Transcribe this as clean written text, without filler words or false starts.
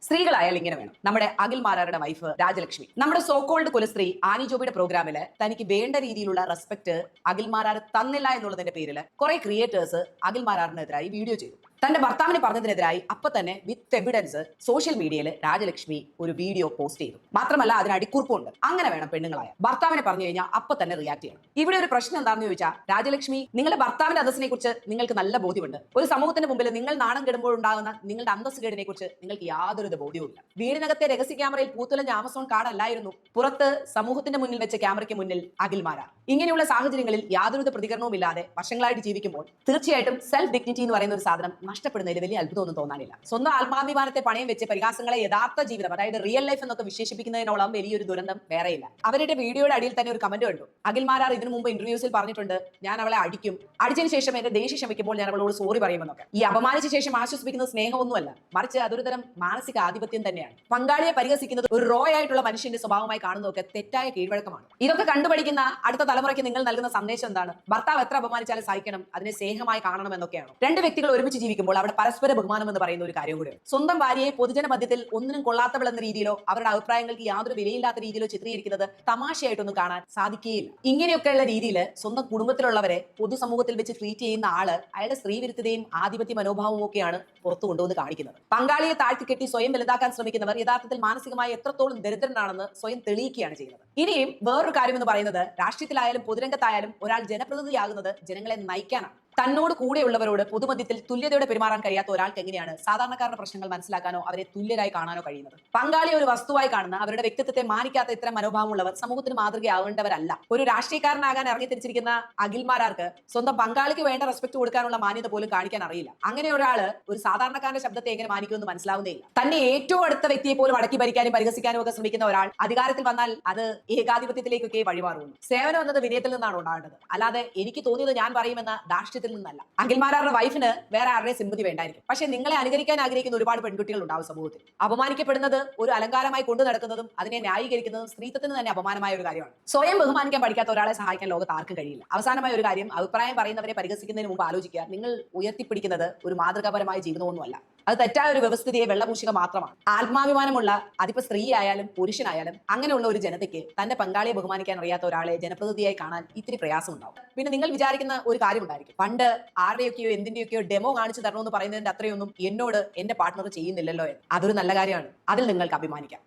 സ്ത്രീകളായാൽ ഇങ്ങനെ വേണം. നമ്മുടെ അഖിൽ മാരാരുടെ വൈഫ് രാജലക്ഷ്മി, നമ്മുടെ സോകോൾഡ് കുലസ്ത്രീ ആനി ജോബിയുടെ പ്രോഗ്രാമില് തനിക്ക് വേണ്ട രീതിയിലുള്ള റെസ്പെക്ട് അഖിൽ മാരാർ തന്നില്ല എന്നുള്ളതിന്റെ പേരിൽ കുറെ ക്രിയേറ്റേഴ്സ് അഖിൽ മാരാറിനെതിരായി വീഡിയോ ചെയ്തു. തന്റെ ഭർത്താവിനെ പറഞ്ഞതിനെതിരായി അപ്പൊ തന്നെ വിത്ത് എവിഡൻസ് സോഷ്യൽ മീഡിയയിൽ രാജലക്ഷ്മി ഒരു വീഡിയോ പോസ്റ്റ് ചെയ്തു. മാത്രമല്ല അതിന് അടിക്കുറിപ്പുണ്ട്. അങ്ങനെ വേണം പെണ്ണുങ്ങളായ. ഭർത്താവിനെ പറഞ്ഞു കഴിഞ്ഞാൽ അപ്പൊ തന്നെ റിയാക്ട് ചെയ്യണം. ഇവിടെ ഒരു പ്രശ്നം എന്താണെന്ന് ചോദിച്ചാൽ, രാജലക്ഷ്മി, നിങ്ങളുടെ ഭർത്താവിന്റെ അന്തസ്സിനെ കുറിച്ച് നിങ്ങൾക്ക് നല്ല ബോധ്യമുണ്ട്. ഒരു സമൂഹത്തിന്റെ മുമ്പിൽ നിങ്ങൾ നാണം കെടുമ്പോൾ ഉണ്ടാകുന്ന നിങ്ങളുടെ അന്തസ് കേടിനെ കുറിച്ച് നിങ്ങൾക്ക് യാതൊരു ബോധ്യവുമില്ല. വീടിനകത്തെ രഹസ്യ ക്യാമറയിൽ പൂത്തുലഞ്ഞ ആമസോൺ കാർഡല്ലായിരുന്നു പുറത്ത് സമൂഹത്തിന്റെ മുന്നിൽ വെച്ച ക്യാമറയ്ക്ക് മുന്നിൽ അഖിൽമാര. ഇങ്ങനെയുള്ള സാഹചര്യങ്ങളിൽ യാതൊരു പ്രതികരണവും ഇല്ലാതെ വർഷങ്ങളായിട്ട് ജീവിക്കുമ്പോൾ തീർച്ചയായിട്ടും സെൽഫ് ഡിഗ്നിറ്റി എന്ന് പറയുന്ന ഒരു സാധനം നഷ്ടപ്പെടുന്നതിൽ വലിയ അത്ഭുതമൊന്നും തോന്നാനില്ല. സ്വന്തം ആത്മാഭിമാനത്തെ പണയം വെച്ച് പരിഹാസങ്ങളെ യഥാർത്ഥ ജീവിതം, അതായത് റിയൽ ലൈഫ് എന്നൊക്കെ വിശേഷിപ്പിക്കുന്നതിനോളം വലിയൊരു ദുരന്തം വേറെയില്ല. അവരുടെ വീഡിയോയുടെ അടിയിൽ തന്നെ ഒരു കമന്റ് കണ്ടു. അഖിൽ മാരാർ ഇതിനു മുമ്പ് ഇന്റർവ്യൂസിൽ പറഞ്ഞിട്ടുണ്ട്, ഞാൻ അവളെ അടിക്കും, അടിച്ചതിന് ശേഷം എന്റെ ദേഷ്യം ശമിക്കുമ്പോൾ ഞാൻ അവളോട് സോറി പറയുമെന്നൊക്കെ. ഈ അപമാനിച്ച ശേഷം ആശ്വസിപ്പിക്കുന്നത് സ്നേഹമൊന്നുമല്ല, മറിച്ച് അതൊരു തരം മാനസിക ആധിപത്യം തന്നെയാണ്. പങ്കാളിയെ പരിഹസിക്കുന്നത് ഒരു റോ ആയിട്ടുള്ള മനുഷ്യന്റെ സ്വഭാവമായി കാണുന്നതൊക്കെ തെറ്റായ കീഴ്വഴക്കമാണ്. ഇതൊക്കെ കണ്ടുപഠിക്കുന്ന അടുത്ത തലമുറയ്ക്ക് നിങ്ങൾ നൽകുന്ന സന്ദേശം എന്താണ്? ഭർത്താവ് എത്ര അപമാനിച്ചാലും സഹിക്കണം, അതിനെ സ്നേഹമായി കാണണം എന്നൊക്കെയാണ്. രണ്ട് വ്യക്തികൾ ഒരുമിച്ച് ജീവിക്കുമ്പോൾ അവിടെ പരസ്പര ബഹുമാനം എന്ന് പറയുന്ന ഒരു കാര്യം കൂടിയാണ്. സ്വന്തം ഭാര്യയെ പൊതുജന മധ്യത്തിൽ ഒന്നിനും കൊള്ളാത്തവൾ എന്ന രീതിയിലോ അവരുടെ അഭിപ്രായങ്ങൾക്ക് യാതൊരു വിലയില്ലാത്ത രീതിയിലോ ചിത്രീകരിക്കുന്നത് തമാശയായിട്ടൊന്നും കാണാൻ സാധിക്കുകയില്ല. ഇങ്ങനെയൊക്കെയുള്ള രീതിയിൽ സ്വന്തം കുടുംബത്തിലുള്ളവരെ പൊതുസമൂഹത്തിൽ വെച്ച് ട്രീറ്റ് ചെയ്യുന്ന ആള് അയാളുടെ സ്ത്രീ വിരുദ്ധതയും ആധിപത്യ മനോഭാവവും ഒക്കെയാണ് പുറത്തു കൊണ്ടുവന്ന് കാണിക്കുന്നത്. പങ്കാളിയെ താഴ്ത്തിക്കെട്ടി സ്വയം വലുതാക്കാൻ ശ്രമിക്കുന്നവർ യഥാർത്ഥത്തിൽ മാനസികമായി എത്രത്തോളം ദരിദ്രനാണെന്ന് സ്വയം തെളിയിക്കുകയാണ് ചെയ്യുന്നത്. ഇനിയും വേറൊരു കാര്യം എന്ന് പറയുന്നത്, രാഷ്ട്രീയത്തിലായാലും പൊതുരംഗത്തായാലും ഒരാൾ ജനപ്രതിനിധിയാകുന്നത് ജനങ്ങളെ നയിക്കാനാണ്. തന്നോട് കൂടെയുള്ളവരോട് പൊതുമധ്യത്തിൽ തുല്യതയോടെ പെരുമാറാൻ കഴിയാത്ത ഒരാൾക്ക് എങ്ങനെയാണ് സാധാരണക്കാരുടെ പ്രശ്നങ്ങൾ മനസ്സിലാക്കാനോ അവരെ തുല്യരായി കാണാനോ കഴിയുന്നത്? പങ്കാളിയെ ഒരു വസ്തുവായി കാണുന്ന, അവരുടെ വ്യക്തിത്വത്തെ മാനിക്കാത്ത ഇത്തരം മനോഭാവമുള്ളവർ സമൂഹത്തിന് മാതൃകയാവേണ്ടവരല്ല. ഒരു രാഷ്ട്രീയക്കാരനാകാൻ ഇറങ്ങി തിരിച്ചിരിക്കുന്ന അഖിൽമാരാർക്ക് സ്വന്തം പങ്കാളിക്ക് വേണ്ട റെസ്പെക്ട് കൊടുക്കാനുള്ള മാന്യത പോലും കാണിക്കാൻ അറിയില്ല. അങ്ങനെ ഒരാള് ഒരു സാധാരണക്കാരന്റെ ശബ്ദത്തെ എങ്ങനെ മാനിക്കുമെന്ന് മനസ്സിലാവുന്നേയില്ല. തന്റെ ഏറ്റവും അടുത്ത വ്യക്തിയെ പോലും അടക്കി ഭരിക്കാനും പരിഹസിക്കാനും ഒക്കെ ശ്രമിക്കുന്ന ഒരാൾ അധികാരത്തിൽ വന്നാൽ അത് ഏകാധിപത്യത്തിലേക്കൊക്കെ വഴിമാറുന്നു. സേവനം എന്നത് വിനയത്തിൽ നിന്നാണ് ഉണ്ടാകേണ്ടത്, അല്ലാതെ എനിക്ക് തോന്നിയത് ഞാൻ പറയുമെന്ന ധാർഷ്ട്യത്തിൽ നിന്നല്ല. അഖിൽമാരാരുടെ വൈഫിന് വേറെ ആരുടെയും സിമ്പതി വേണ്ടായിരിക്കും, പക്ഷെ നിങ്ങളെ അനുകരിക്കാൻ ആഗ്രഹിക്കുന്ന ഒരുപാട് പെൺകുട്ടികൾ ഉണ്ടാവും സമൂഹത്തിൽ. അപമാനിക്കപ്പെടുന്നത് ഒരു അലങ്കാരമായി കൊണ്ടു നടക്കുന്നതും അതിനെ ന്യായീകരിക്കുന്നതും സ്ത്രീത്വത്തിന് തന്നെ അപമാനമായ ഒരു കാര്യമാണ്. സ്വയം ബഹുമാനിക്കാൻ പഠിക്കാത്ത ഒരാളെ സഹായിക്കാൻ ലോകത്ത് ആർക്കും കഴിയില്ല. അവസാനമായ ഒരു കാര്യം, അഭിപ്രായം പറയുന്നവരെ പരിഹസിക്കുന്നതിന് മുമ്പ് ആലോചിക്കുക, നിങ്ങൾ ഉയർത്തിപ്പിടിക്കുന്നത് ഒരു മാതൃകാപരമായ ജീവിതമൊന്നുമല്ല, അത് തെറ്റായ ഒരു വ്യവസ്ഥിതിയെ വെള്ളപൂശുക മാത്രമാണ്. ആത്മാഭിമാനമുള്ള, അതിപ്പോ സ്ത്രീ ആയാലും പുരുഷനായാലും അങ്ങനെയുള്ള ഒരു ജനതയ്ക്ക് തന്റെ പങ്കാളിയെ ബഹുമാനിക്കാൻ അറിയാത്ത ഒരാളെ ജനപ്രതിനിധിയായി കാണാൻ ഇത്തിരി പ്രയാസം ഉണ്ടാവും. പിന്നെ നിങ്ങൾ വിചാരിക്കുന്ന ഒരു കാര്യം ഉണ്ടായിരിക്കും, പണ്ട് ആരുടെയൊക്കെയോ എന്തിന്റെയൊക്കെയോ ഡെമോ കാണിച്ചു തരണമെന്ന് പറയുന്നതിന്റെ അത്രയൊന്നും എന്നോട് എന്റെ പാർട്ട്ണർ ചെയ്യുന്നില്ലല്ലോ എന്ന്. അതൊരു നല്ല കാര്യമാണ്, അതിൽ നിങ്ങൾക്ക് അഭിമാനിക്കാം.